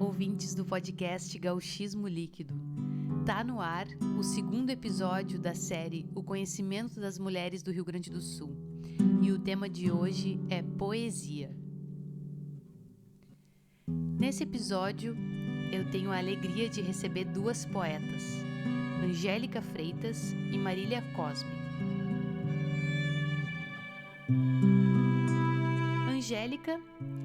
ouvintes do podcast Gauchismo Líquido. Tá no ar o segundo episódio da série O Conhecimento das Mulheres do Rio Grande do Sul. E o tema de hoje é poesia. Nesse episódio, eu tenho a alegria de receber duas poetas, Angélica Freitas e Marília Cosme. Angélica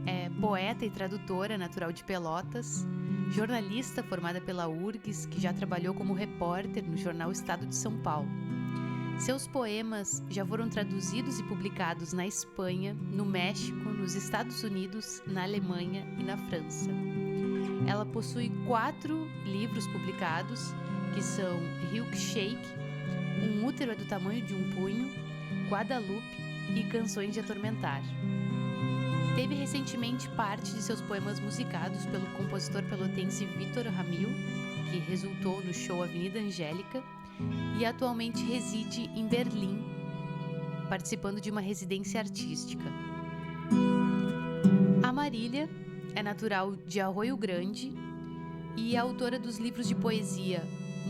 é poeta e tradutora natural de Pelotas, jornalista formada pela URGS, que já trabalhou como repórter no jornal Estado de São Paulo. Seus poemas já foram traduzidos e publicados na Espanha, no México, nos Estados Unidos, na Alemanha e na França. Ela possui 4 livros publicados, que são Milkshake, Um Útero é do Tamanho de um Punho, Guadalupe e Canções de Atormentar. Teve recentemente parte de seus poemas musicados pelo compositor pelotense Vitor Ramil, que resultou no show Avenida Angélica, e atualmente reside em Berlim, participando de uma residência artística. A Marília é natural de Arroio Grande e é autora dos livros de poesia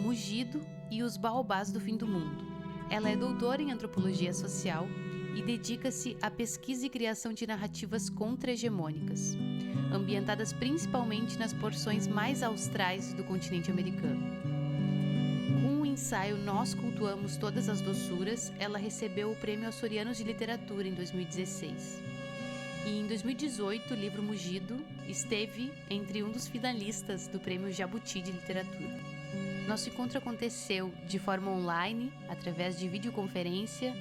Mugido e Os Baobás do Fim do Mundo. Ela é doutora em antropologia social e dedica-se à pesquisa e criação de narrativas contra-hegemônicas, ambientadas principalmente nas porções mais austrais do continente americano. Com o ensaio Nós Cultuamos Todas as Doçuras, ela recebeu o Prêmio Açorianos de Literatura em 2016. E em 2018, o livro Mugido esteve entre um dos finalistas do Prêmio Jabuti de Literatura. Nosso encontro aconteceu de forma online, através de videoconferência,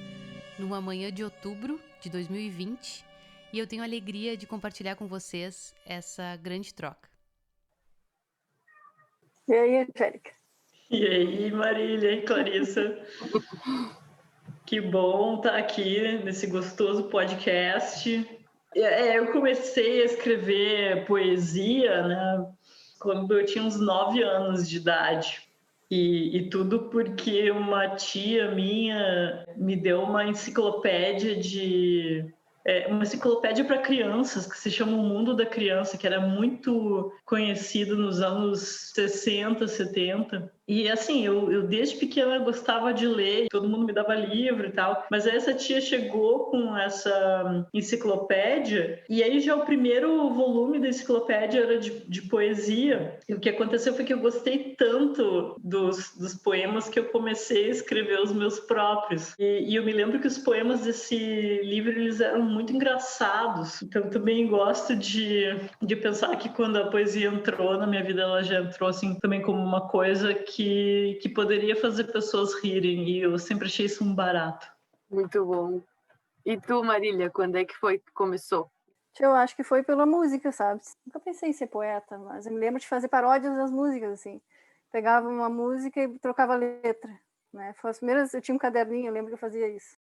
numa manhã de outubro de 2020, e eu tenho a alegria de compartilhar com vocês essa grande troca. E aí, Angélica? E aí, Marília e Clarissa? Que bom estar aqui nesse gostoso podcast. Eu comecei a escrever poesia, né, quando eu tinha uns 9 anos de idade. E tudo porque uma tia minha me deu uma enciclopédia para crianças que se chama O Mundo da Criança, que era muito conhecido nos anos 60, 70. E assim, eu desde pequena gostava de ler, todo mundo me dava livro e tal, mas aí essa tia chegou com essa enciclopédia, e aí já o primeiro volume da enciclopédia era de poesia, e o que aconteceu foi que eu gostei tanto dos poemas que eu comecei a escrever os meus próprios, e eu me lembro que os poemas desse livro, eles eram muito engraçados, então também gosto de pensar que quando a poesia entrou na minha vida, ela já entrou assim também como uma coisa que poderia fazer pessoas rirem, e eu sempre achei isso um barato. Muito bom. E tu, Marília, quando é que foi que começou? Eu acho que foi pela música, sabe? Nunca pensei em ser poeta, mas eu me lembro de fazer paródias das músicas, assim. Pegava uma música e trocava a letra, né? Foi as primeiras, eu tinha um caderninho, eu lembro que eu fazia isso.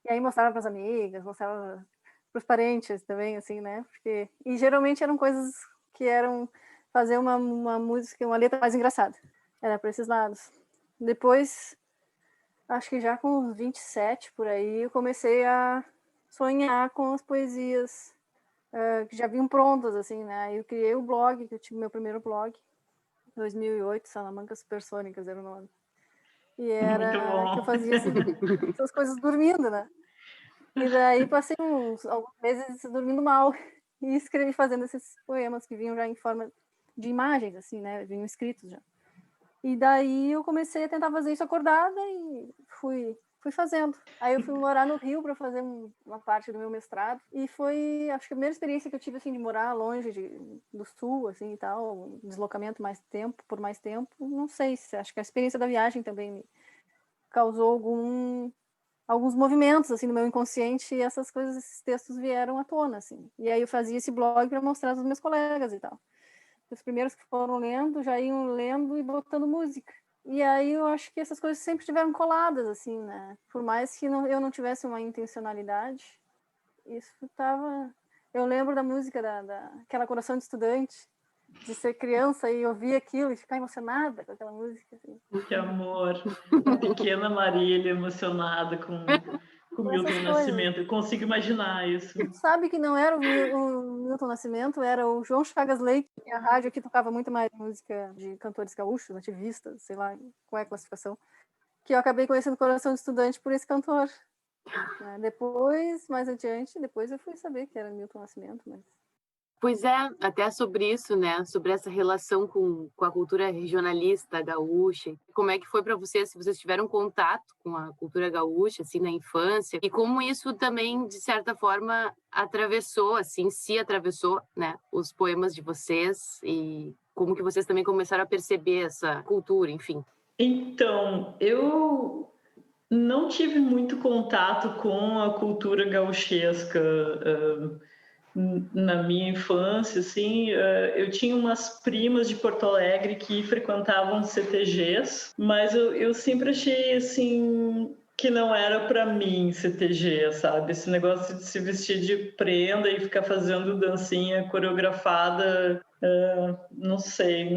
E aí mostrava para as amigas, mostrava para os parentes também, assim, né? E geralmente eram coisas que eram fazer uma música, uma letra mais engraçada. Era para esses lados. Depois, acho que já com uns 27 por aí, eu comecei a sonhar com as poesias que já vinham prontas, assim, né? Eu criei o blog, que eu tive meu primeiro blog, em 2008, Salamancas Supersônicas era o nome. E era que eu fazia essas coisas dormindo, né? E daí passei alguns meses dormindo mal e escrevi fazendo esses poemas que vinham já em forma de imagens, assim, né? Vinham escritos já. E daí eu comecei a tentar fazer isso acordada e fui fazendo. Aí eu fui morar no Rio para fazer uma parte do meu mestrado. E foi, acho que a primeira experiência que eu tive, assim, de morar longe do sul, assim, e tal, deslocamento por mais tempo. Não sei, acho que a experiência da viagem também me causou alguns movimentos, assim, no meu inconsciente, e essas coisas, esses textos vieram à tona, assim. E aí eu fazia esse blog para mostrar aos meus colegas e tal. Os primeiros que foram lendo, já iam lendo e botando música. E aí eu acho que essas coisas sempre estiveram coladas, assim, né? Por mais que eu não tivesse uma intencionalidade, isso estava... Eu lembro da música, aquela Coração de Estudante, de ser criança e ouvir aquilo e ficar emocionada com aquela música. Assim. Que amor! A pequena Marília emocionada com o Milton Nascimento. Eu consigo imaginar isso. Sabe que não era o Milton Nascimento era o João Chagas Leite, e a rádio aqui tocava muito mais música de cantores gaúchos, nativistas, sei lá qual é a classificação, que eu acabei conhecendo Coração de Estudante por esse cantor. Depois, mais adiante, depois eu fui saber que era Milton Nascimento, mas... Pois é, até sobre isso, né? Sobre essa relação com a cultura regionalista gaúcha. Como é que foi para vocês, se vocês tiveram contato com a cultura gaúcha, assim, na infância? E como isso também, de certa forma, atravessou, assim, se atravessou, né? Os poemas de vocês e como que vocês também começaram a perceber essa cultura, enfim. Então, eu não tive muito contato com a cultura gauchesca na minha infância, assim. Eu tinha umas primas de Porto Alegre que frequentavam CTGs, mas eu sempre achei, assim, que não era para mim CTG, sabe? Esse negócio de se vestir de prenda e ficar fazendo dancinha coreografada, não sei,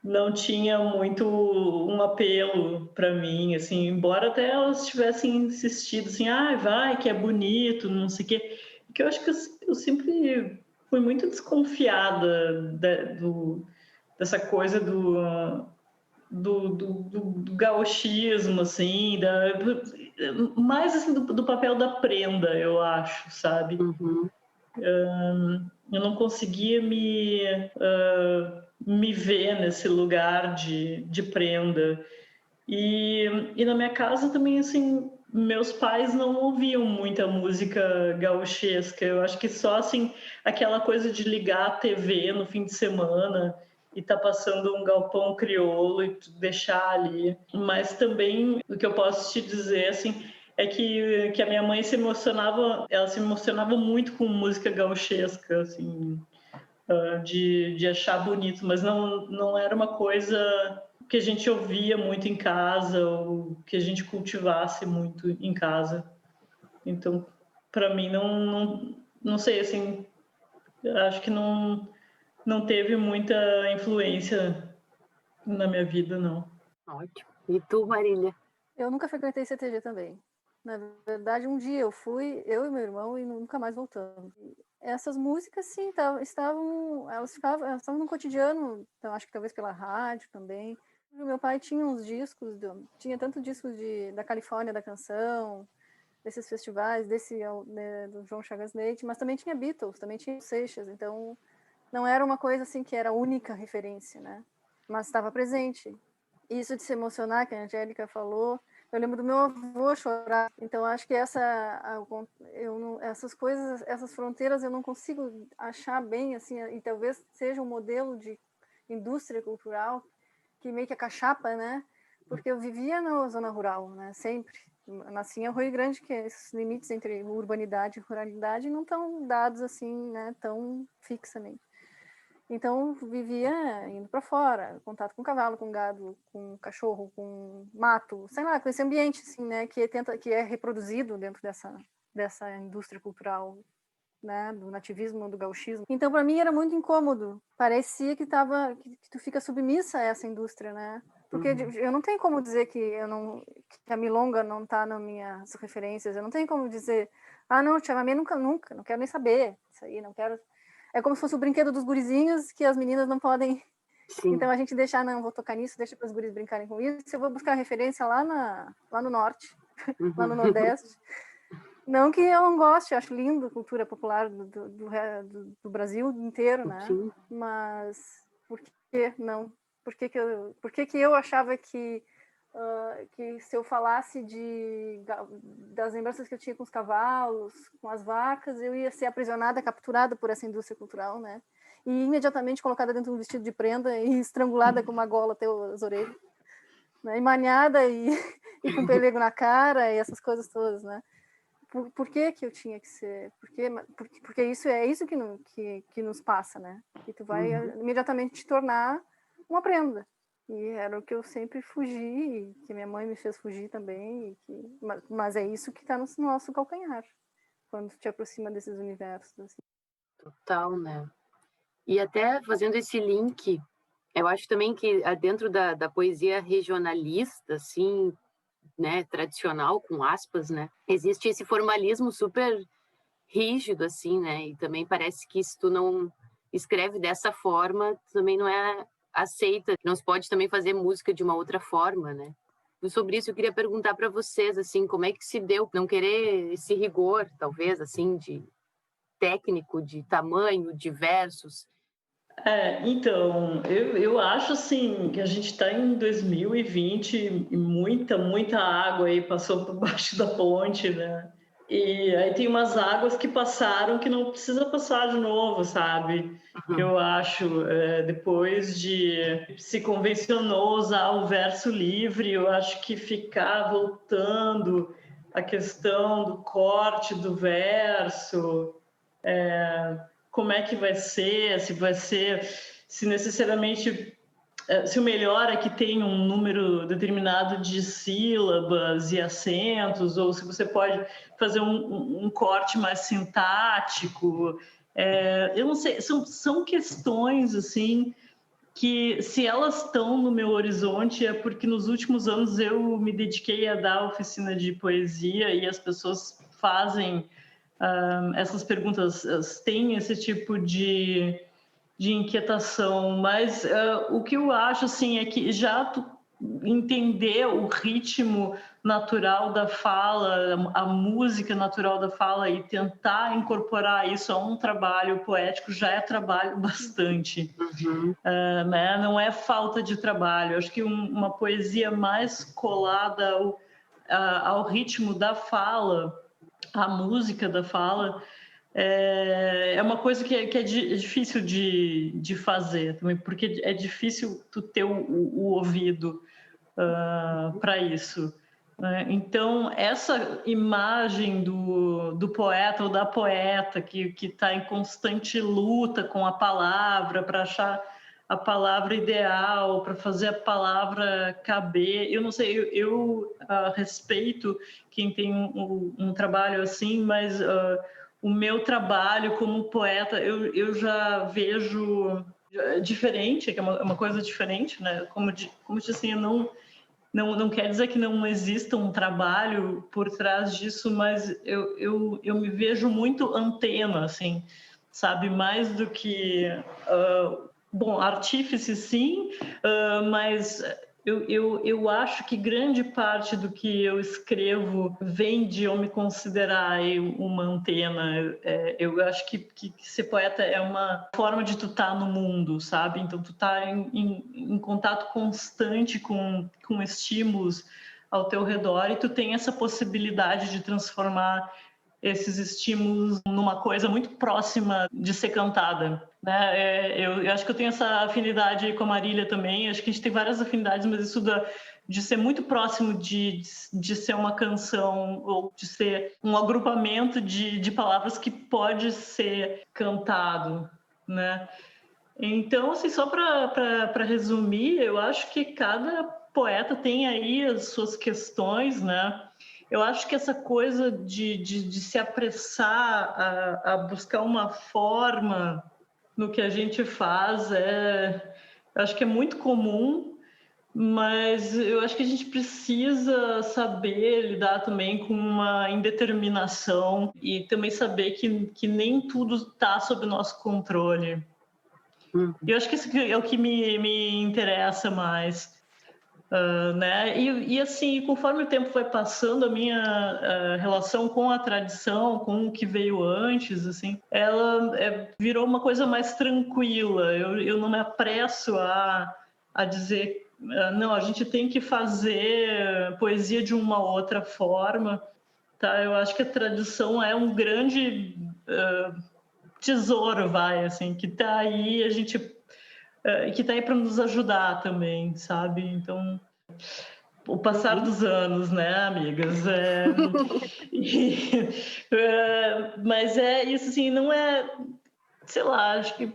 não tinha muito um apelo para mim, assim, embora até elas tivessem insistido, assim, vai, que é bonito, não sei o quê, que eu acho que eu sempre fui muito desconfiada dessa coisa do gauchismo, assim, mais assim, do papel da prenda, eu acho, sabe? Uhum. Eu não conseguia me ver nesse lugar de prenda. E na minha casa também, assim, meus pais não ouviam muita música gauchesca. Eu acho que só, assim, aquela coisa de ligar a TV no fim de semana e tá passando um galpão crioulo e deixar ali. Mas também, o que eu posso te dizer, assim, é que a minha mãe ela se emocionava muito com música gauchesca, assim, de achar bonito, mas não era uma coisa que a gente ouvia muito em casa ou que a gente cultivasse muito em casa. Então, para mim, não sei, assim, acho que não teve muita influência na minha vida, não. Ótimo. E tu, Marília? Eu nunca frequentei CTG também. Na verdade, um dia eu fui, eu e meu irmão, e nunca mais voltamos. Essas músicas, sim, elas estavam no cotidiano, então acho que talvez pela rádio também. O meu pai tinha uns discos, tinha tanto discos da Califórnia, da Canção, desses festivais, né, do João Chagas Leite, mas também tinha Beatles, também tinha Seixas, então não era uma coisa assim que era a única referência, né? Mas estava presente. Isso de se emocionar, que a Angélica falou, eu lembro do meu avô chorar. Então acho que essas coisas, essas fronteiras eu não consigo achar bem, assim, e talvez seja um modelo de indústria cultural que meio que acachapa, né? Porque eu vivia na zona rural, né? Sempre. Eu nasci em Rio Grande, que esses limites entre urbanidade e ruralidade não estão dados assim, né? Tão fixamente. Então, vivia indo para fora, contato com cavalo, com gado, com cachorro, com mato, sei lá, com esse ambiente, assim, né, que é reproduzido dentro dessa indústria cultural, né, do nativismo, do gauchismo. Então, para mim, era muito incômodo. Parecia que tu fica submissa a essa indústria, né? Porque eu não tenho como dizer que a milonga não está nas minhas referências. Eu não tenho como dizer, não, chamamé nunca, não quero nem saber isso aí, não quero. É como se fosse o brinquedo dos gurizinhos que as meninas não podem. Sim. Então a gente deixa, não, vou tocar nisso, deixa para os guris brincarem com isso. Eu vou buscar referência lá no norte, lá no nordeste. Não que eu não goste, eu acho lindo a cultura popular do Brasil inteiro, né? Sim. Mas por que não? Por que eu achava que se eu falasse das lembranças que eu tinha com os cavalos, com as vacas, eu ia ser aprisionada, capturada por essa indústria cultural, né? E imediatamente colocada dentro de um vestido de prenda e estrangulada com uma gola até as orelhas, né? E maniada e com pelego na cara e essas coisas todas, né? Por que eu tinha que ser? Porque isso é isso que nos passa, né? Que tu vai imediatamente te tornar uma prenda. E era o que eu sempre fugi, que minha mãe me fez fugir também. Mas é isso que está no nosso calcanhar, quando tu te aproxima desses universos. Assim. Total, né? E até fazendo esse link, eu acho também que dentro da poesia regionalista, assim, né, tradicional, com aspas, né, existe esse formalismo super rígido, assim, né? E também parece que se tu não escreve dessa forma, também não é aceita. Não se pode também fazer música de uma outra forma, né? E sobre isso eu queria perguntar para vocês, assim, como é que se deu não querer esse rigor, talvez, assim, de técnico, de tamanho, de versos? Então, eu acho assim que a gente está em 2020 e muita água aí passou por baixo da ponte, né? E aí tem umas águas que passaram que não precisa passar de novo, sabe? Eu acho, depois de se convencionou usar o verso livre, eu acho que ficar voltando a questão do corte do verso, como é que vai ser, se necessariamente, se o melhor é que tem um número determinado de sílabas e acentos, ou se você pode fazer um corte mais sintático. Eu não sei, são questões assim que, se elas estão no meu horizonte, é porque nos últimos anos eu me dediquei a dar oficina de poesia e as pessoas fazem essas perguntas, têm esse tipo de inquietação, mas o que eu acho assim é que já tu entender o ritmo natural da fala, a música natural da fala e tentar incorporar isso a um trabalho poético já é trabalho bastante. Né? Não é falta de trabalho. Acho que uma poesia mais colada ao ritmo da fala, a música da fala, é uma coisa que é difícil de fazer também, porque é difícil tu ter o ouvido para isso. Né? Então, essa imagem do poeta ou da poeta que está em constante luta com a palavra para achar a palavra ideal, para fazer a palavra caber. Eu não sei, eu respeito quem tem um trabalho assim, mas o meu trabalho como poeta, eu já vejo diferente, que é uma coisa diferente, né? Como disse assim, não quer dizer que não exista um trabalho por trás disso, mas eu me vejo muito antena, assim, sabe? Mais do que... bom, artífice, sim, mas eu acho que grande parte do que eu escrevo vem de eu me considerar uma antena. Eu acho que ser poeta é uma forma de tu estar no mundo, sabe? Então, tu tá em contato constante com estímulos ao teu redor e tu tem essa possibilidade de transformar esses estímulos numa coisa muito próxima de ser cantada, né? Eu acho que eu tenho essa afinidade com a Marília também, acho que a gente tem várias afinidades, mas isso de ser muito próximo de ser uma canção ou de ser um agrupamento de palavras que pode ser cantado, né? Então, assim, só para resumir, eu acho que cada poeta tem aí as suas questões, né? Eu acho que essa coisa de se apressar a buscar uma forma no que a gente faz, eu acho que é muito comum, mas eu acho que a gente precisa saber lidar também com uma indeterminação e também saber que nem tudo está sob nosso controle. Eu acho que isso é o que me interessa mais. Né? E assim, conforme o tempo foi passando, a minha relação com a tradição, com o que veio antes, assim, ela virou uma coisa mais tranquila. Eu não me apresso a dizer, não, a gente tem que fazer poesia de uma outra forma. Tá? Eu acho que a tradição é um grande tesouro, assim, que está aí, que está aí para nos ajudar também, sabe? Então, o passar dos anos, né, amigas? Mas é isso, assim, não é, sei lá, acho que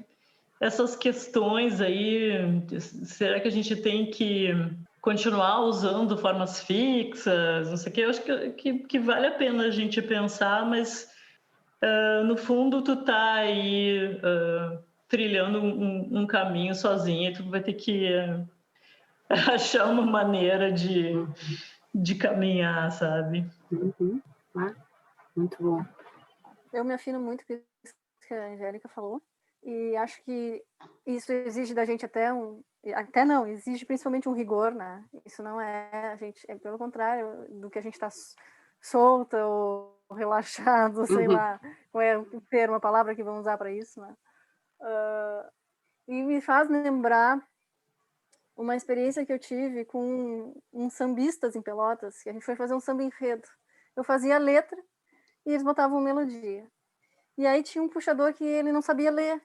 essas questões aí, será que a gente tem que continuar usando formas fixas, não sei o quê? Eu acho que vale a pena a gente pensar, mas no fundo tu tá aí trilhando um caminho sozinha, tu vai ter que achar uma maneira de caminhar, sabe? Muito bom. Eu me afino muito com isso que a Angélica falou, e acho que isso exige da gente exige principalmente um rigor, né? Isso não é, pelo contrário do que a gente está solta ou relaxado, sei lá, qual é o termo, a palavra que vamos usar para isso, né? E me faz lembrar uma experiência que eu tive com uns sambistas em Pelotas, que a gente foi fazer um samba enredo. Eu fazia a letra e eles botavam melodia. E aí tinha um puxador que ele não sabia ler.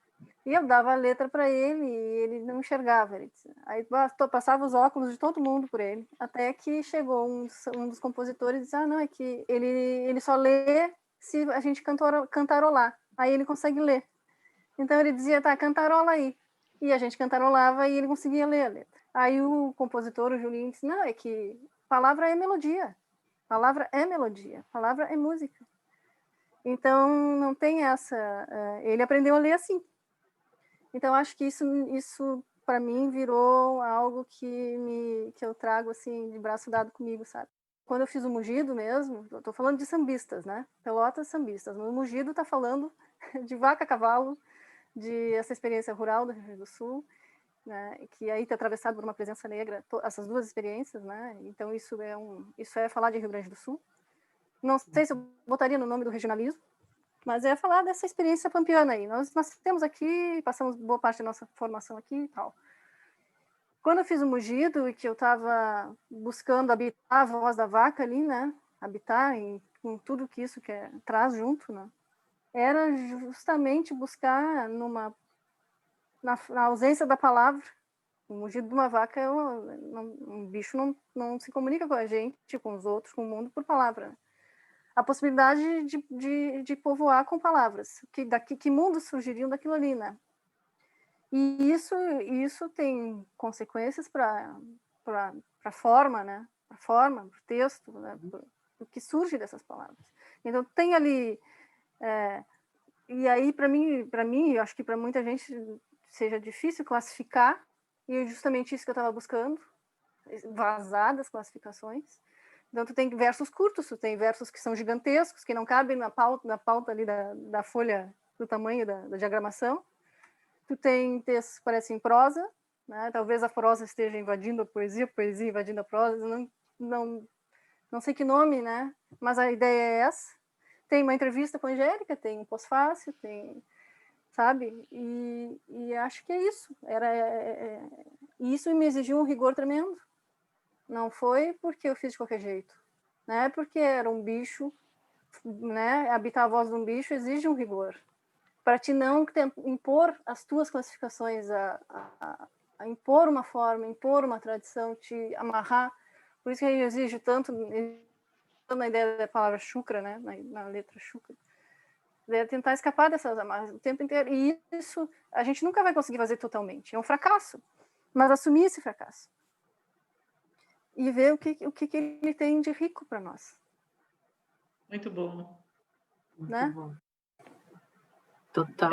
E eu dava a letra para ele e ele não enxergava. Aí passava os óculos de todo mundo por ele. Até que chegou um dos compositores e disse, não, é que ele só lê se a gente cantarolar. Aí ele consegue ler. Então ele dizia, tá, cantarola aí. E a gente cantarolava e ele conseguia ler a letra. Aí o compositor, o Julinho, disse, não, é que palavra é melodia. Palavra é melodia. Palavra é música. Então, não tem essa... ele aprendeu a ler assim. Então, acho que isso para mim, virou algo que eu trago, assim, de braço dado comigo, sabe? Quando eu fiz o Mugido mesmo, eu tô falando de sambistas, né? Pelotas sambistas. No Mugido tá falando de vaca, cavalo, de essa experiência rural do Rio Grande do Sul, né? Que aí tá atravessado por uma presença negra, essas duas experiências, né? Então, isso é falar de Rio Grande do Sul. Não sei se eu botaria no nome do regionalismo, mas é falar dessa experiência pampiana aí. Nós temos aqui, passamos boa parte da nossa formação aqui e tal. Quando eu fiz o Mugido e que eu estava buscando habitar a voz da vaca ali, né? Habitar com tudo que isso traz junto, né? Era justamente buscar na ausência da palavra. O mugido de uma vaca, um bicho não se comunica com a gente, com os outros, com o mundo por palavra, né? A possibilidade de povoar com palavras. Que mundos surgiriam daquilo ali, né? E isso tem consequências para a forma, né? Para a forma, para o texto, né? O que surge dessas palavras. Então, tem ali... e aí, para mim, eu acho que para muita gente seja difícil classificar, e é justamente isso que eu estava buscando, vazar das classificações. Então, tu tem versos curtos, tu tem versos que são gigantescos, que não cabem na pauta ali da folha, do tamanho da diagramação. Tu tem textos que parecem prosa, né? Talvez a prosa esteja invadindo a poesia invadindo a prosa, não sei que nome, né? Mas a ideia é essa. Tem uma entrevista com a Angélica, tem um pós-fácil, tem, sabe? E acho que é isso. Isso me exigiu um rigor tremendo. Não foi porque eu fiz de qualquer jeito, né? Porque era um bicho, né? Habitar a voz de um bicho exige um rigor. Para te não impor as tuas classificações, a impor uma forma, impor uma tradição, te amarrar. Por isso que eu exijo tanto na ideia da palavra chucra, né? Na letra chucra. É tentar escapar dessas amarras o tempo inteiro. E isso a gente nunca vai conseguir fazer totalmente. É um fracasso. Mas assumir esse fracasso. E ver o que ele tem de rico para nós. Muito bom. Né? Muito bom. Total.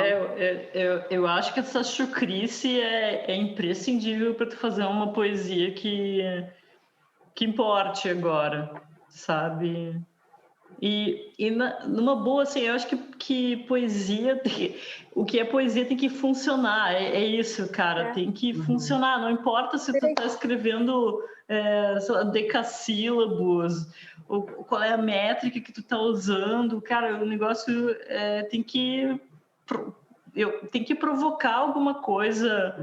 Eu acho que essa chucrice é imprescindível para tu fazer uma poesia que importe agora, sabe? Numa boa, assim, eu acho que poesia, o que é poesia tem que funcionar, é isso, cara, tem que funcionar, não importa se tu tá escrevendo, sei lá, decassílabos, ou qual é a métrica que tu tá usando, cara, o negócio tem que provocar alguma coisa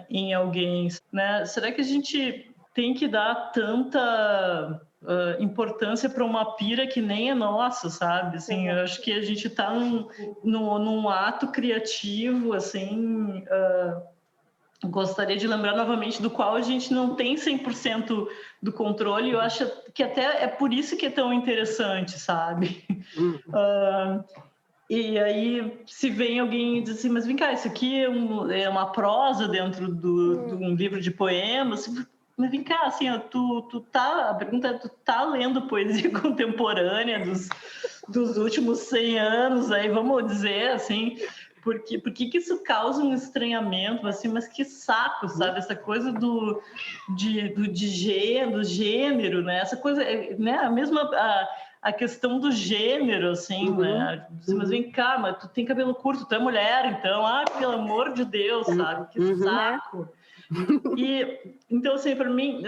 em alguém, né? Será que a gente tem que dar tanta importância para uma pira que nem é nossa, sabe? Assim, eu acho que a gente está num ato criativo, assim, gostaria de lembrar novamente do qual a gente não tem 100% do controle, eu acho que até é por isso que é tão interessante, sabe? E aí, se vem alguém e diz assim, mas vem cá, isso aqui é uma prosa dentro de um livro de poemas, mas vem cá, assim, ó, a pergunta é, tu tá lendo poesia contemporânea dos últimos 100 anos, aí vamos dizer, assim, por que isso causa um estranhamento, assim, mas que saco, sabe, essa coisa do gênero, né, essa coisa, né, a a questão do gênero, assim, né? Mas vem cá, mas tu tem cabelo curto, tu é mulher, então, pelo amor de Deus, sabe? Que saco! E, então, assim, para mim,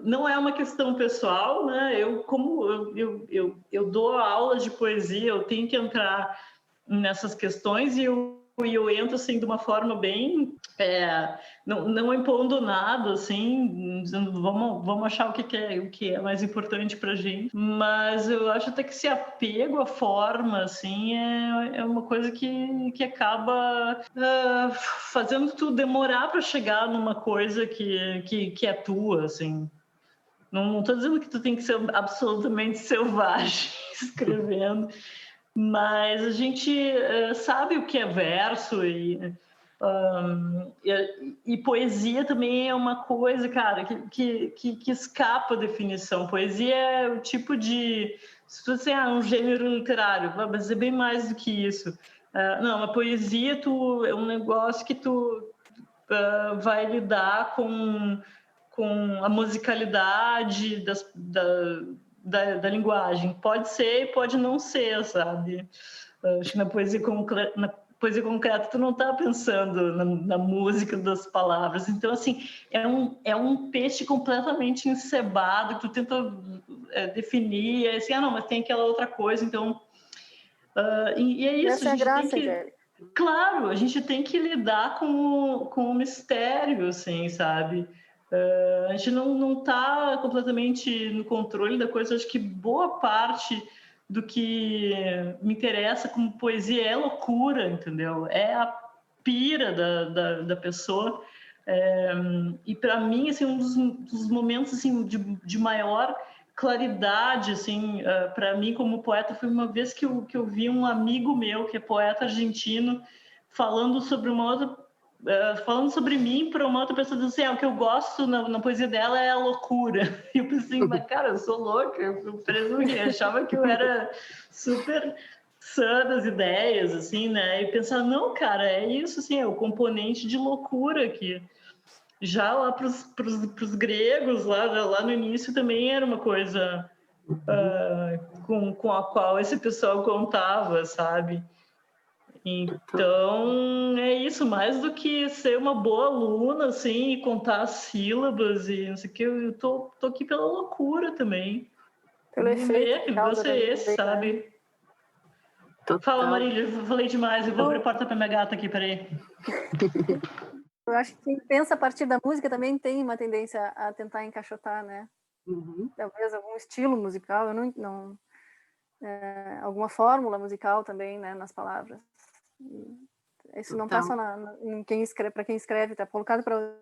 não é uma questão pessoal, né? Eu dou aula de poesia, eu tenho que entrar nessas questões e eu entro, assim, de uma forma bem... não impondo nada, assim, dizendo, vamos achar o que é mais importante pra gente. Mas eu acho até que esse apego à forma, assim, é uma coisa que acaba fazendo tu demorar para chegar numa coisa que é tua, assim. Não estou dizendo que tu tem que ser absolutamente selvagem escrevendo, mas a gente sabe o que é verso e poesia também é uma coisa, cara, que escapa a definição. Poesia é o tipo de... Se tu disser, um gênero literário, mas é bem mais do que isso. Não, a poesia é um negócio que tu vai lidar com a musicalidade da linguagem. Pode ser e pode não ser, sabe? Acho que na poesia concreta tu não está pensando na música das palavras. Então, assim, é um peixe completamente encebado que tu tenta definir. É assim, não, mas tem aquela outra coisa. Então, e é isso. Essa é a graça, Angélica. Claro, a gente tem que lidar com o mistério, assim, sabe? A gente não está completamente no controle da coisa. Acho que boa parte do que me interessa como poesia é loucura, entendeu? É a pira da pessoa. E para mim, assim, um dos momentos assim, de maior claridade, assim, para mim como poeta, foi uma vez que eu vi um amigo meu, que é poeta argentino, falando sobre mim para uma outra pessoa, dizendo assim, o que eu gosto na poesia dela é a loucura. E eu pensei, mas cara, eu sou louca, eu achava que eu era super sã das ideias, assim, né? E pensar, não, cara, é isso, assim, é o componente de loucura que já lá para os gregos, lá no início, também era uma coisa com a qual esse pessoal contava, sabe? Então, é isso, mais do que ser uma boa aluna, assim, e contar as sílabas e não sei o que, eu tô aqui pela loucura também. Pelo efeito que você é esse, sabe? Fala, Marília, eu falei demais, eu vou abrir a porta pra minha gata aqui, peraí. Eu acho que quem pensa a partir da música também tem uma tendência a tentar encaixotar, né? Talvez algum estilo musical, alguma fórmula musical também, né, nas palavras. Isso não está só em quem escreve, para quem escreve, está colocado para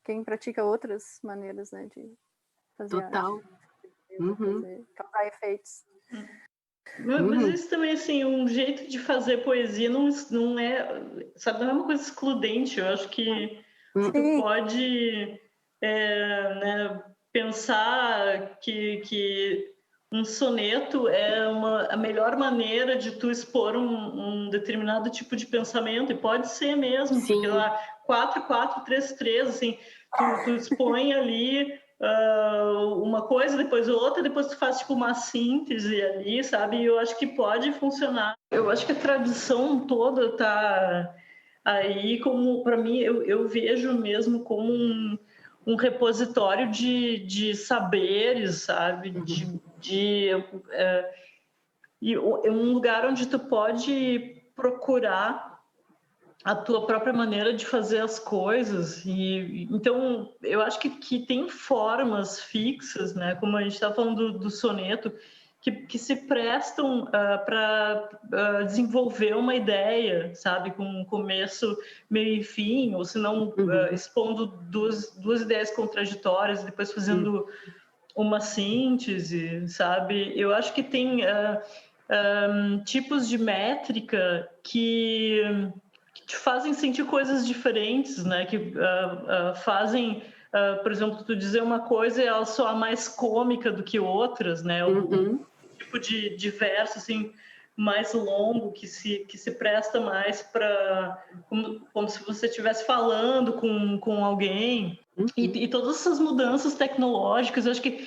quem pratica outras maneiras, né, de fazer arte, causar efeitos. Mas isso também, assim, um jeito de fazer poesia não é, sabe, não é uma coisa excludente. Eu acho que tu pode né, pensar que um soneto é a melhor maneira de tu expor um determinado tipo de pensamento, e pode ser mesmo, porque lá 4, 4, 3, 3, assim, tu expõe ali uma coisa, depois outra, depois tu faz tipo uma síntese ali, sabe? E eu acho que pode funcionar. Eu acho que a tradição toda tá aí, como para mim, eu vejo mesmo como um repositório de saberes, sabe? E um lugar onde tu pode procurar a tua própria maneira de fazer as coisas. E então eu acho que tem formas fixas, né, como a gente está falando do soneto, que se prestam para desenvolver uma ideia, sabe, com um começo, meio e fim, ou se não expondo duas ideias contraditórias, depois fazendo uma síntese, sabe? Eu acho que tem tipos de métrica que te fazem sentir coisas diferentes, né? Que fazem, por exemplo, tu dizer uma coisa e ela soar mais cômica do que outras, né? Um tipo de verso, assim, mais longo, que se presta mais para como se você estivesse falando com alguém. E todas essas mudanças tecnológicas, eu acho que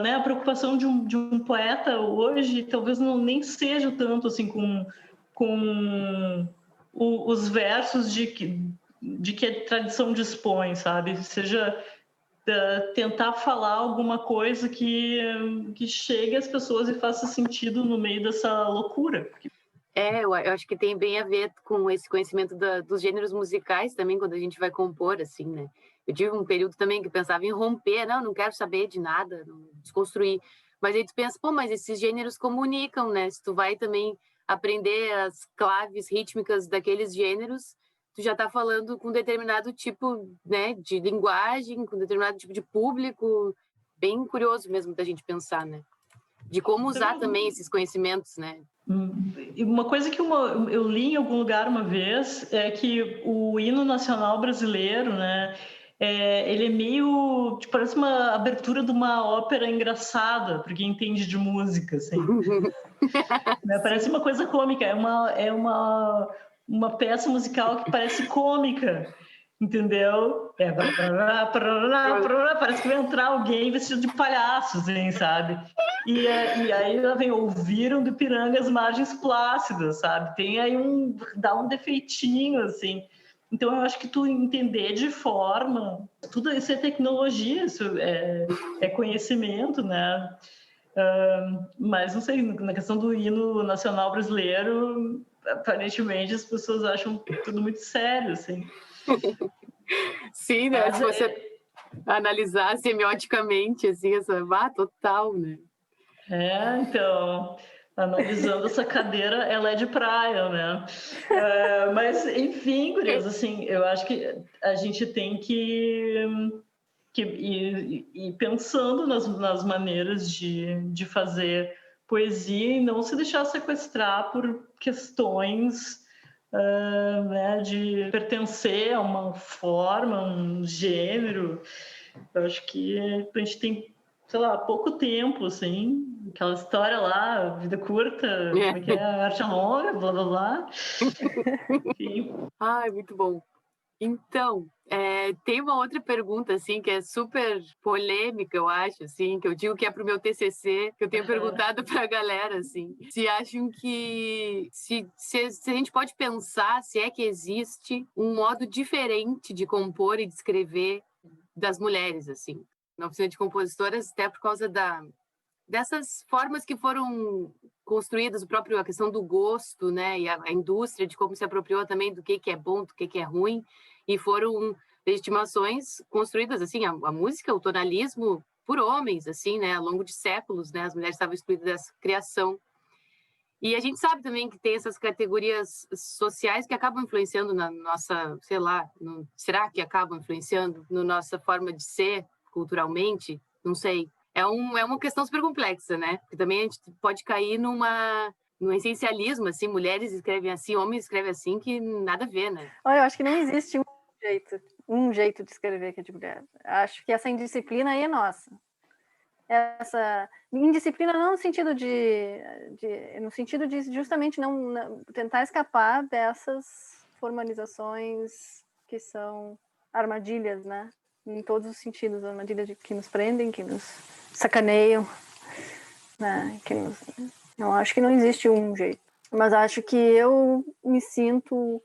né, a preocupação de um poeta hoje talvez nem seja tanto assim com os versos de que a tradição dispõe, sabe? Seja tentar falar alguma coisa que chegue às pessoas e faça sentido no meio dessa loucura. Eu acho que tem bem a ver com esse conhecimento dos gêneros musicais também, quando a gente vai compor, assim, né? Eu tive um período também que pensava em romper, não quero saber de nada, não desconstruir. Mas aí tu pensa, mas esses gêneros comunicam, né? Se tu vai também aprender as claves rítmicas daqueles gêneros, tu já está falando com determinado tipo, né, de linguagem, com determinado tipo de público. Bem curioso mesmo da gente pensar, né? De como usar também esses conhecimentos, né? Uma coisa que eu li em algum lugar uma vez é que o hino nacional brasileiro, né, ele é meio, parece uma abertura de uma ópera engraçada para quem entende de música, assim. Né, parece uma coisa cômica, é uma peça musical que parece cômica, entendeu? Parece que vai entrar alguém vestido de palhaço, assim, sabe? E aí ela vem, ouviram do Ipiranga as margens plácidas, sabe? Tem aí dá um defeitinho, assim. Então eu acho que tu entender de forma, tudo isso é tecnologia, isso é conhecimento, né? Mas não sei, na questão do hino nacional brasileiro, aparentemente as pessoas acham tudo muito sério, assim. Sim, né? Se você analisar semioticamente, assim, total, né? Então, analisando essa cadeira, ela é de praia, né? Mas, enfim, gurias, assim, eu acho que a gente tem que ir pensando nas maneiras de fazer poesia e não se deixar sequestrar por questões né, de pertencer a uma forma, um gênero. Eu acho que a gente tem, sei lá, pouco tempo, assim, aquela história lá, vida curta, como é que é? Arte longa, blá, blá, blá. Enfim. Ai, muito bom. Então, tem uma outra pergunta, assim, que é super polêmica, eu acho, assim, que eu digo que é para o meu TCC, que eu tenho perguntado para a galera, assim, se acham que... Se a gente pode pensar se é que existe um modo diferente de compor e de escrever das mulheres, assim, na oficina de compositoras, até por causa dessas formas que foram construídas, a questão do gosto, né, e a indústria de como se apropriou também do que é bom, do que é ruim, e foram legitimações construídas, assim, a música, o tonalismo, por homens, assim, né, ao longo de séculos, né, as mulheres estavam excluídas dessa criação. E a gente sabe também que tem essas categorias sociais que acabam influenciando na nossa, sei lá, será que acabam influenciando na nossa forma de ser culturalmente? Não sei. É uma questão super complexa, né? Porque também a gente pode cair num essencialismo, assim, mulheres escrevem assim, homens escrevem assim, que nada a ver, né? Olha, eu acho que não existe um jeito de escrever que é de mulher. Acho que essa indisciplina aí é nossa. Essa indisciplina não no sentido no sentido de justamente não tentar escapar dessas formalizações que são armadilhas, né? Em todos os sentidos, armadilhas que nos prendem, que nos sacaneiam, né? Eu acho que não existe um jeito, mas acho que eu me sinto,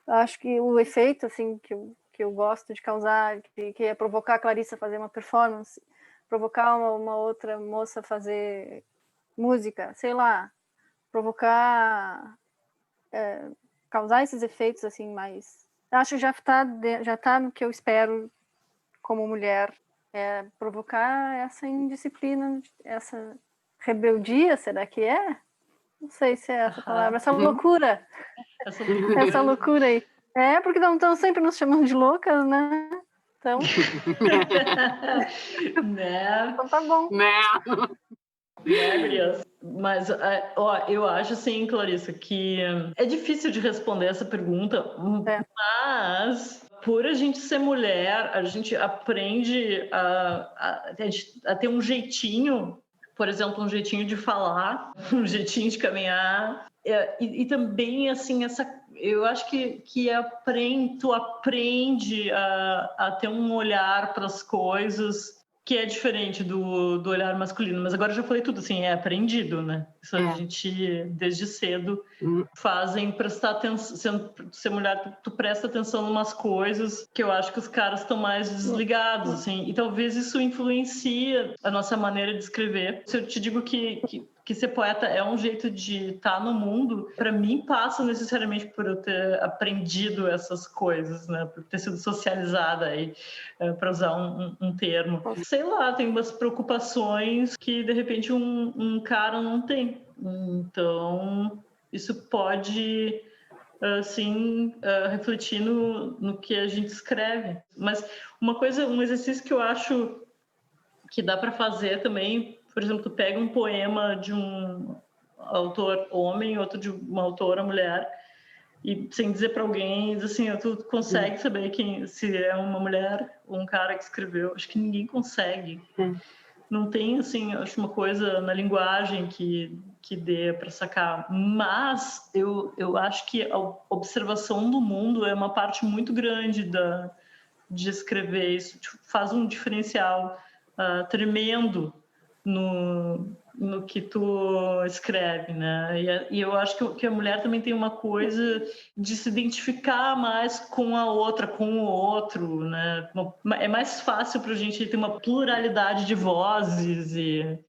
acho que o efeito assim que eu gosto de causar, que é provocar a Clarissa a fazer uma performance, provocar uma outra moça a fazer música, sei lá, provocar, causar esses efeitos assim mais, acho que já tá no que eu espero como mulher, provocar essa indisciplina, essa rebeldia, será que é? Não sei se é essa palavra, essa loucura. Essa loucura aí. Porque estão sempre nos chamando de loucas, né? Então... né? Então tá bom. Né, Gurias? Mas, eu acho, assim, Clarissa, que é difícil de responder essa pergunta, mas por a gente ser mulher, a gente aprende a ter um jeitinho por exemplo, um jeitinho de falar, um jeitinho de caminhar, e também, assim, eu acho que tu aprende a ter um olhar para as coisas que é diferente do olhar masculino. Mas agora eu já falei tudo, assim, é aprendido, né? Isso a gente, desde cedo, fazem prestar atenção. Ser mulher, tu presta atenção em umas coisas que eu acho que os caras estão mais desligados, assim. E talvez isso influencia a nossa maneira de escrever. Se eu te digo que ser poeta é um jeito de estar no mundo, para mim passa necessariamente por eu ter aprendido essas coisas, né? Por ter sido socializada aí, para usar um termo. Sei lá, tem umas preocupações que de repente um cara não tem. Então, isso pode assim refletir no que a gente escreve. Mas um exercício que eu acho que dá para fazer também, por exemplo, tu pega um poema de um autor homem, outro de uma autora mulher, e sem dizer para alguém, diz assim, tu consegue saber se é uma mulher ou um cara que escreveu? Acho que ninguém consegue. Não tem, assim, acho uma coisa na linguagem que dê para sacar. Mas eu acho que a observação do mundo é uma parte muito grande de escrever. Isso faz um diferencial tremendo no que tu escreve, né? E eu acho que a mulher também tem uma coisa de se identificar mais com a outra, com o outro, né? É mais fácil para a gente ter uma pluralidade de vozes,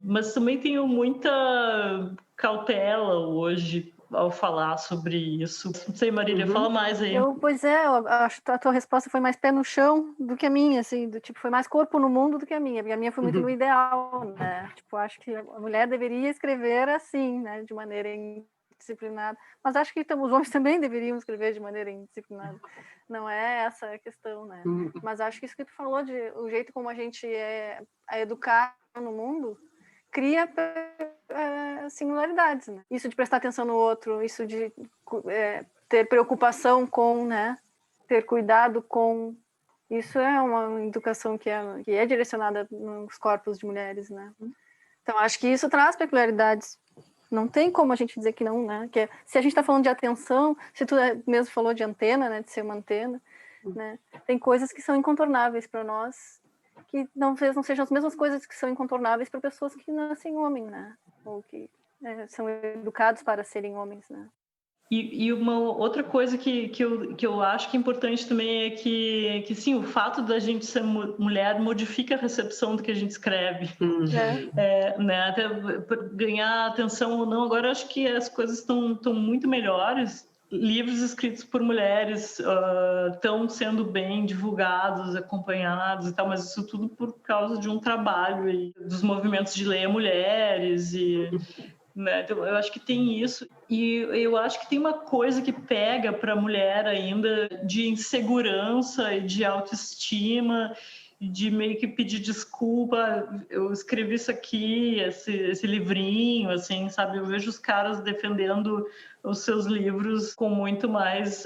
mas também tenho muita cautela hoje ao falar sobre isso. Não sei, Marília, fala mais aí. Pois é, eu acho que a tua resposta foi mais pé no chão do que a minha, assim, do tipo, foi mais corpo no mundo do que a minha, porque a minha foi muito no ideal, né? Tipo, acho que a mulher deveria escrever assim, né, de maneira indisciplinada, mas acho que os homens também deveriam escrever de maneira indisciplinada. Não é essa a questão, né? Mas acho que isso que tu falou, de o jeito como a gente é educar no mundo, cria singularidades, né? Isso de prestar atenção no outro, isso de ter preocupação com, né? Ter cuidado com. Isso é uma educação que é direcionada nos corpos de mulheres, né? Então, acho que isso traz peculiaridades. Não tem como a gente dizer que não, né? Se a gente está falando de atenção, se tu mesmo falou de antena, né? De ser uma antena, né? Tem coisas que são incontornáveis para nós, que talvez não sejam as mesmas coisas que são incontornáveis para pessoas que nascem homens, né? Ou que são educados para serem homens, né? E uma outra coisa que eu acho que é importante também é que sim, o fato da gente ser mulher modifica a recepção do que a gente escreve. Né? Até ganhar atenção ou não, agora acho que as coisas estão muito melhores. Livros escritos por mulheres estão sendo bem divulgados, acompanhados e tal, mas isso tudo por causa de um trabalho aí, dos movimentos de Leia Mulheres né? Então, eu acho que tem isso, e eu acho que tem uma coisa que pega para a mulher ainda de insegurança e de autoestima, de meio que pedir desculpa. Eu escrevi isso aqui, esse livrinho, assim, sabe? Eu vejo os caras defendendo os seus livros com muito mais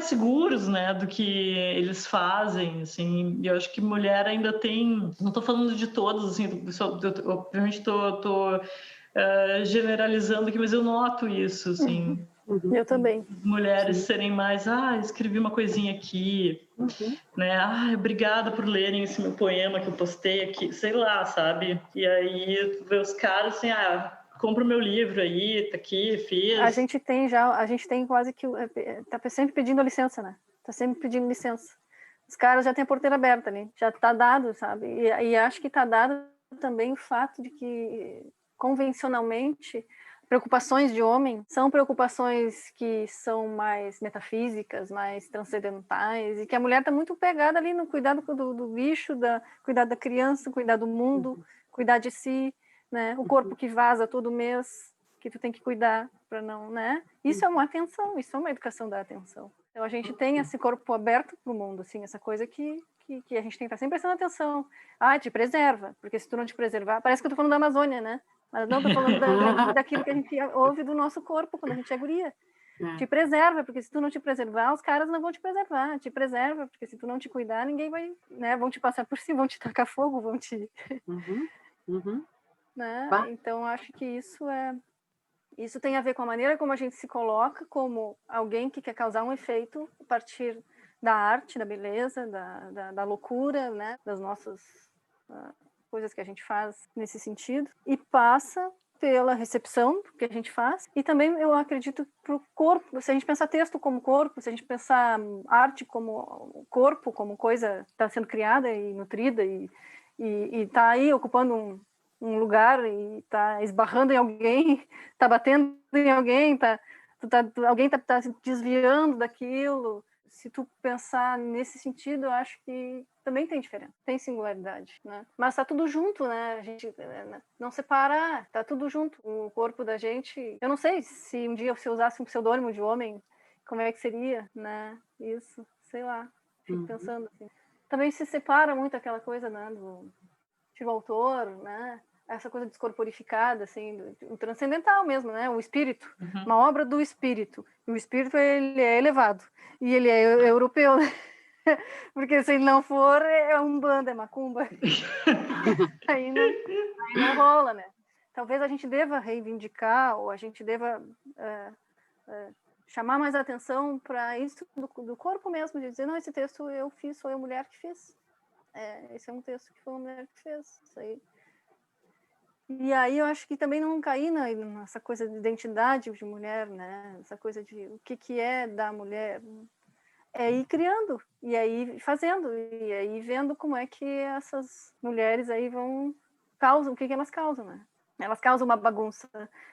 seguros, né, do que eles fazem, assim. E eu acho que mulher ainda tem, não estou falando de todos, assim, eu obviamente estou generalizando aqui, mas eu noto isso, assim. Eu também. Mulheres serem mais, escrevi uma coisinha aqui, né? Obrigada por lerem esse meu poema que eu postei aqui, sei lá, sabe? E aí tu vê os caras assim, compra o meu livro aí, tá aqui, fiz. A gente tem quase que tá sempre pedindo licença, né? Tá sempre pedindo licença. Os caras já têm a porteira aberta ali, já tá dado, sabe? E acho que tá dado também o fato de que convencionalmente preocupações de homem são preocupações que são mais metafísicas, mais transcendentais, e que a mulher está muito pegada ali no cuidado do bicho, cuidar da criança, cuidar do mundo, cuidar de si, né? O corpo que vaza todo mês, que tu tem que cuidar para não, né? Isso é uma atenção, isso é uma educação da atenção. Então a gente tem esse corpo aberto para o mundo, assim, essa coisa que a gente tem que estar sempre prestando atenção. Te preserva, porque se tu não te preservar, parece que eu tô falando da Amazônia, né? Mas não, tô falando daquilo que a gente ouve do nosso corpo quando a gente é guria. Te preserva, porque se tu não te preservar, os caras não vão te preservar. Te preserva, porque se tu não te cuidar, ninguém vai, né? Vão te passar por cima, vão te tacar fogo, vão te... né? Então, acho que isso tem a ver com a maneira como a gente se coloca como alguém que quer causar um efeito a partir da arte, da beleza, da loucura, né? Das nossas coisas que a gente faz nesse sentido. E passa pela recepção que a gente faz. E também eu acredito para o corpo. Se a gente pensar texto como corpo, se a gente pensar arte como corpo, como coisa que está sendo criada e nutrida e está aí ocupando um lugar e está esbarrando em alguém, está batendo em alguém, alguém está se desviando daquilo. Se tu pensar nesse sentido, eu acho que também tem diferença, tem singularidade, né? Mas tá tudo junto, né? A gente não separa, tá tudo junto. O corpo da gente, eu não sei se um dia você usasse um pseudônimo de homem, como é que seria, né? Isso, sei lá, fico pensando assim. Também se separa muito aquela coisa, né, do autor, né? Essa coisa descorporificada, assim, o transcendental mesmo, né? O espírito, uma obra do espírito. E o espírito, ele é elevado. E ele é europeu, né? Porque se ele não for, é umbanda, é macumba. aí não rola, né? Talvez a gente deva reivindicar, ou a gente deva chamar mais atenção para isso do corpo mesmo, de dizer, não, esse texto eu fiz, sou eu mulher que fiz. Esse é um texto que foi uma mulher que fez. Isso aí. E aí eu acho que também não cair nessa coisa de identidade de mulher, né? Essa coisa de o que é da mulher. É ir criando, e aí fazendo, e aí vendo como é que essas mulheres aí causam, o que elas causam, né? Elas causam uma bagunça,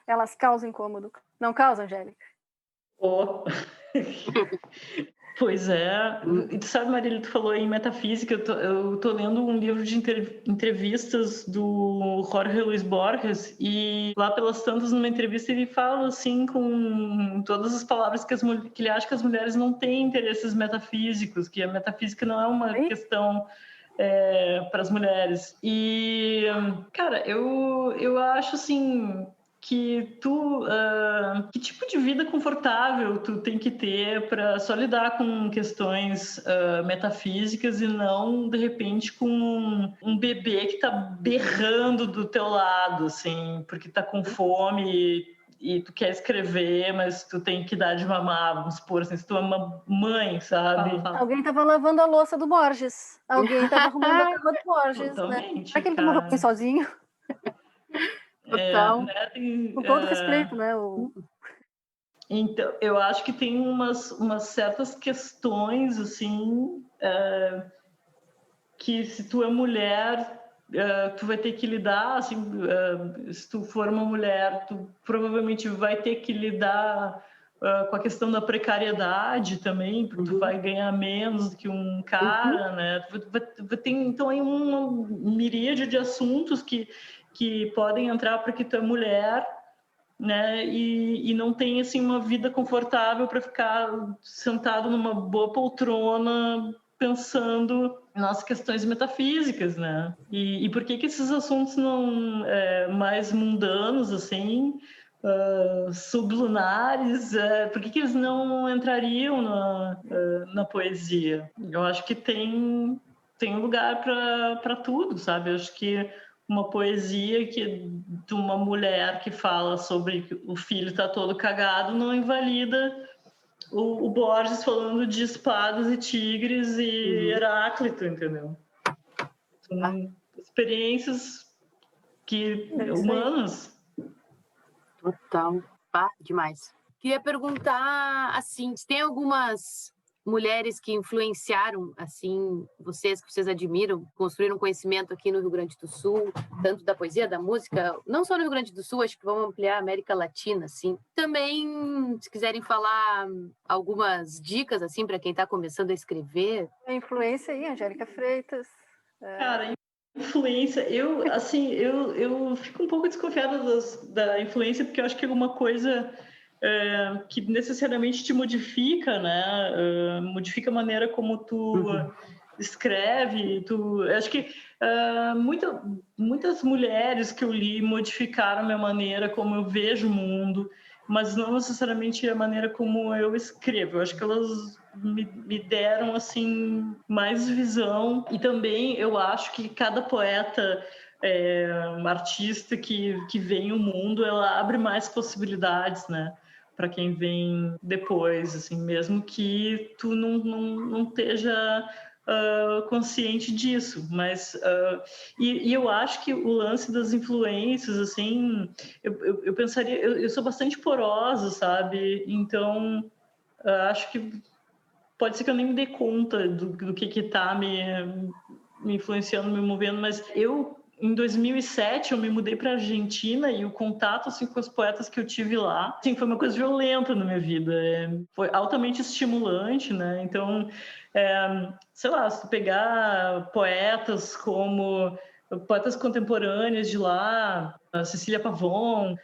elas causam incômodo. Não causam, Angélica? Pois é. E tu sabe, Marília, tu falou em metafísica, eu tô lendo um livro de entrevistas do Jorge Luis Borges, e lá pelas tantas, numa entrevista, ele fala, assim, com todas as palavras que ele acha que as mulheres não têm interesses metafísicos, que a metafísica não é uma questão para as mulheres. E, cara, eu acho, assim, que que tipo de vida confortável tu tem que ter para só lidar com questões metafísicas e não, de repente, com um bebê que tá berrando do teu lado, assim, porque tá com fome e tu quer escrever, mas tu tem que dar de mamar, vamos supor, assim, se tu é uma mãe, sabe? Alguém tava lavando a louça do Borges. Alguém tava arrumando a cama do Borges, totalmente, né? Será que ele tomou banho sozinho? Total. Né, com todo respeito, né? Então, eu acho que tem umas certas questões, assim, que se tu é mulher, tu vai ter que lidar, assim, se tu for uma mulher, tu provavelmente vai ter que lidar com a questão da precariedade também, porque tu vai ganhar menos do que um cara, né? Vai ter, então, aí uma miríade de assuntos que podem entrar porque tu é mulher, né? E não tem, assim, uma vida confortável para ficar sentado numa boa poltrona pensando nas questões metafísicas, né? E por que esses assuntos não mais mundanos, assim, sublunares, por que eles não entrariam na poesia? Eu acho que tem lugar para tudo, sabe? Eu acho que uma poesia de uma mulher que fala sobre que o filho está todo cagado não invalida o Borges falando de espadas e tigres e Heráclito, entendeu? São experiências humanas. Total. Demais. Queria perguntar, assim, se tem algumas mulheres que influenciaram, assim, vocês, que vocês admiram, construíram conhecimento aqui no Rio Grande do Sul, tanto da poesia, da música, não só no Rio Grande do Sul, acho que vamos ampliar a América Latina, assim. Também, se quiserem falar algumas dicas, assim, para quem está começando a escrever. A influência aí, Angélica Freitas. Cara, influência, eu fico um pouco desconfiada da influência, porque eu acho que é uma coisa que necessariamente te modifica, né? Modifica a maneira como tu escreve. Acho que muitas mulheres que eu li modificaram a minha maneira como eu vejo o mundo, mas não necessariamente a maneira como eu escrevo. Eu acho que elas me deram, assim, mais visão. E também eu acho que cada poeta uma artista que vem ao mundo, ela abre mais possibilidades, né? Para quem vem depois, assim, mesmo que tu não esteja consciente disso, mas e eu acho que o lance das influências, assim, eu pensaria, eu sou bastante porosa, sabe? Então acho que pode ser que eu nem me dê conta do que tá me influenciando, me movendo, mas em 2007 eu me mudei para a Argentina e o contato assim com os poetas que eu tive lá, assim, foi uma coisa violenta na minha vida, foi altamente estimulante, né? Então, sei lá, se tu pegar poetas como poetas contemporâneas de lá, a Cecília Pavon,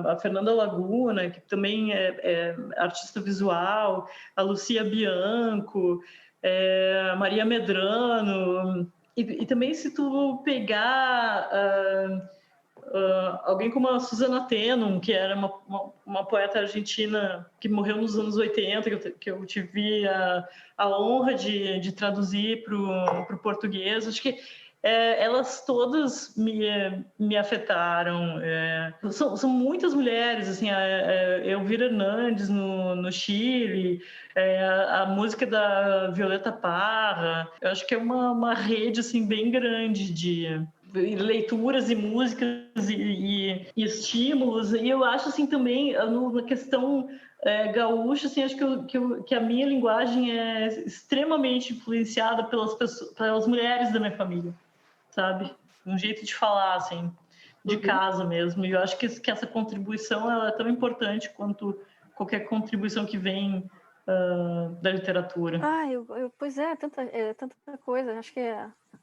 a Fernanda Laguna, que também é artista visual, a Lucia Bianco, a Maria Medrano, e também se tu pegar alguém como a Susana Tenon, que era uma poeta argentina que morreu nos anos 80, que eu tive a honra de traduzir para o português, acho que elas todas me afetaram. São muitas mulheres, assim, Elvira Hernandes no Chile, a música da Violeta Parra. Eu acho que é uma rede assim, bem grande de leituras e músicas e estímulos. E eu acho assim também, na questão gaúcha, assim, acho que a minha linguagem é extremamente influenciada pelas mulheres da minha família, sabe? Um jeito de falar, assim, de casa mesmo. E eu acho que essa contribuição ela é tão importante quanto qualquer contribuição que vem da literatura. Pois tanta coisa. Acho que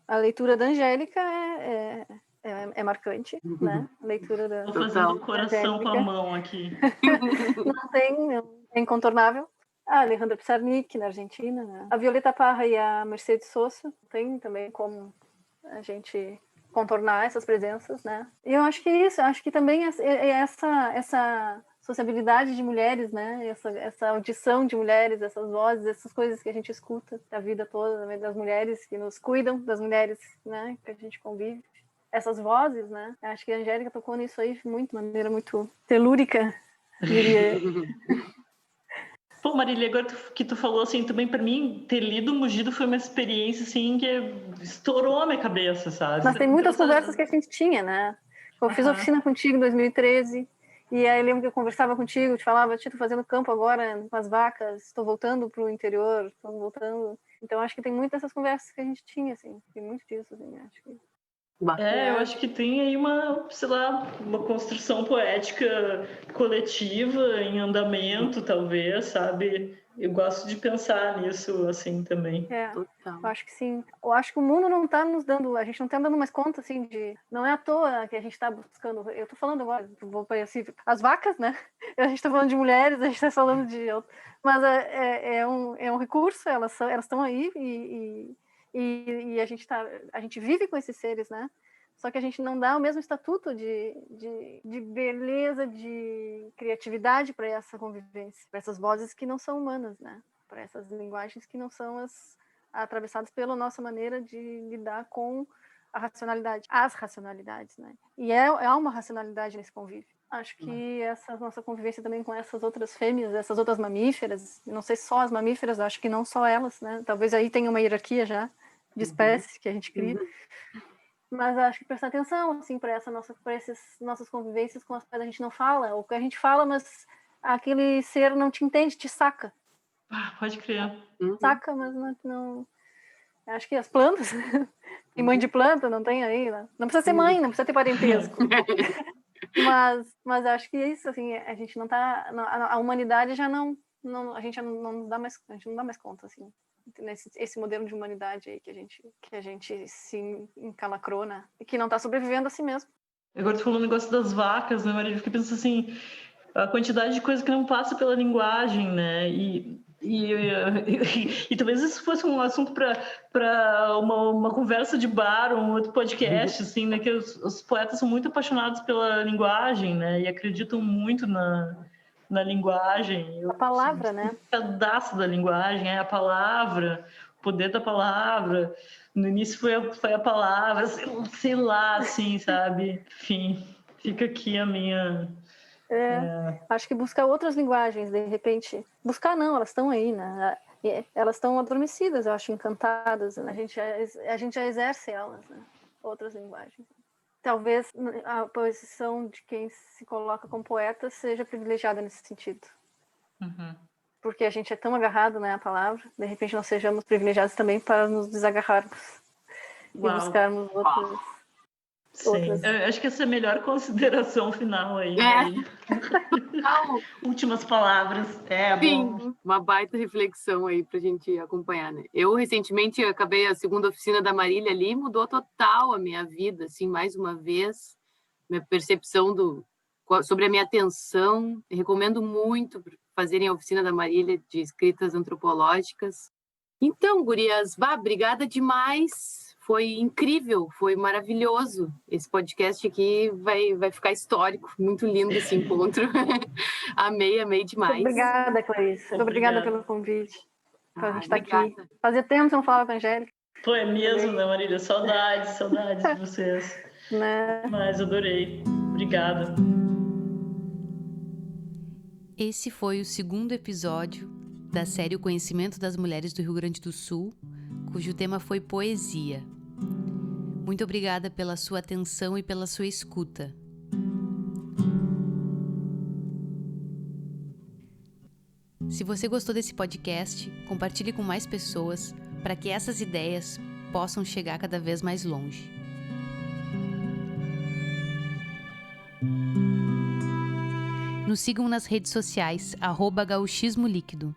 a leitura da Angélica é marcante, né? A leitura da Tô fazendo o coração com a mão aqui. não é incontornável. A Alejandra Pizarnik, na Argentina, né? A Violeta Parra e a Mercedes Sosa, tem também como a gente contornar essas presenças, né? E eu acho que isso, acho que também essa sociabilidade de mulheres, né? Essa audição de mulheres, essas vozes, essas coisas que a gente escuta da vida toda, né? Das mulheres que nos cuidam, das mulheres, né? Que a gente convive. Essas vozes, né? Acho que a Angélica tocou nisso aí de maneira muito telúrica, diria. Pô, Marília, agora que tu falou assim, também para mim, ter lido Mugido foi uma experiência assim que estourou a minha cabeça, sabe? Mas tem muitas conversas que a gente tinha, né? Eu fiz oficina contigo em 2013, e aí eu lembro que eu conversava contigo, te falava, tô fazendo campo agora com as vacas, estou voltando pro interior, estou voltando. Então acho que tem muitas dessas conversas que a gente tinha, assim, tem muito disso, assim, acho que... eu acho que tem aí uma construção poética coletiva em andamento, talvez, sabe? Eu gosto de pensar nisso assim também. Eu acho que sim. Eu acho que o mundo não está nos dando, a gente não está dando mais conta, assim, não é à toa que a gente está buscando, eu estou falando agora, vou assim, as vacas, né? A gente está falando de mulheres, a gente está falando de... Mas é um recurso, elas estão aí e a gente vive com esses seres, né? Só que a gente não dá o mesmo estatuto de beleza, de criatividade para essa convivência, para essas vozes que não são humanas, né? Para essas linguagens que não são atravessadas pela nossa maneira de lidar com a racionalidade, as racionalidades, né? E há uma racionalidade nesse convívio. Acho que essa nossa convivência também com essas outras fêmeas, essas outras mamíferas, não sei só as mamíferas, acho que não só elas, né? Talvez aí tenha uma hierarquia já de espécies que a gente cria. Mas acho que prestar atenção, assim, para essas nossas convivências com as quais a gente não fala, ou que a gente fala, mas aquele ser não te entende, te saca. Pode crer. Saca, mas não... Acho que as plantas, tem mãe de planta, não tem aí, né? Não precisa ser mãe, não precisa ter parentesco. mas acho que é isso, assim, a gente não tá... A humanidade já não a gente não dá mais conta, assim. Esse modelo de humanidade aí que a gente se encalacrou, né? E que não está sobrevivendo a si mesmo. Agora tu falou o negócio das vacas, né, Maria? Eu fiquei pensando assim, a quantidade de coisa que não passa pela linguagem, né? E talvez isso fosse um assunto para uma conversa de bar, um outro podcast, assim, né? Que os poetas são muito apaixonados pela linguagem, né? E acreditam muito na linguagem. A palavra, né? Um pedaço da linguagem, a palavra, poder da palavra. No início foi a palavra, sei lá, assim, sabe? Enfim, fica aqui a minha... Acho que buscar outras linguagens, de repente. Buscar não, elas estão aí, né? Elas estão adormecidas, eu acho, encantadas. Né? A gente já exerce elas, né? Outras linguagens. Talvez a posição de quem se coloca como poeta seja privilegiada nesse sentido. Uhum. Porque a gente é tão agarrado, né, à palavra, de repente nós sejamos privilegiados também para nos desagarrarmos. Uau. E buscarmos outras... Sim, eu acho que essa é a melhor consideração final aí. Últimas palavras. Sim, Bom. uma baita reflexão aí pra gente acompanhar, né? Eu, recentemente, acabei a segunda oficina da Marília ali, mudou total a minha vida, assim, mais uma vez, minha percepção sobre a minha atenção. Eu recomendo muito fazerem a oficina da Marília de escritas antropológicas. Então, gurias, obrigada demais. Foi incrível, foi maravilhoso. Esse podcast aqui vai ficar histórico. Muito lindo esse encontro. amei demais. Obrigada, Clarice. Obrigada pelo convite. Pra gente estar aqui. Fazia tempo que não falava com a Angélica. Pô, é mesmo, né, Marília? Saudades de vocês. Né? Mas adorei. Obrigada. Esse foi o segundo episódio da série O Conhecimento das Mulheres do Rio Grande do Sul, cujo tema foi poesia. Muito obrigada pela sua atenção e pela sua escuta. Se você gostou desse podcast, compartilhe com mais pessoas para que essas ideias possam chegar cada vez mais longe. Nos sigam nas redes sociais, @gauchismolíquido.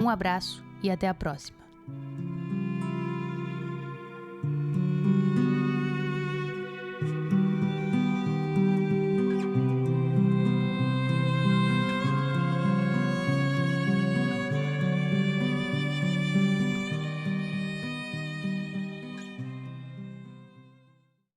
Um abraço e até a próxima.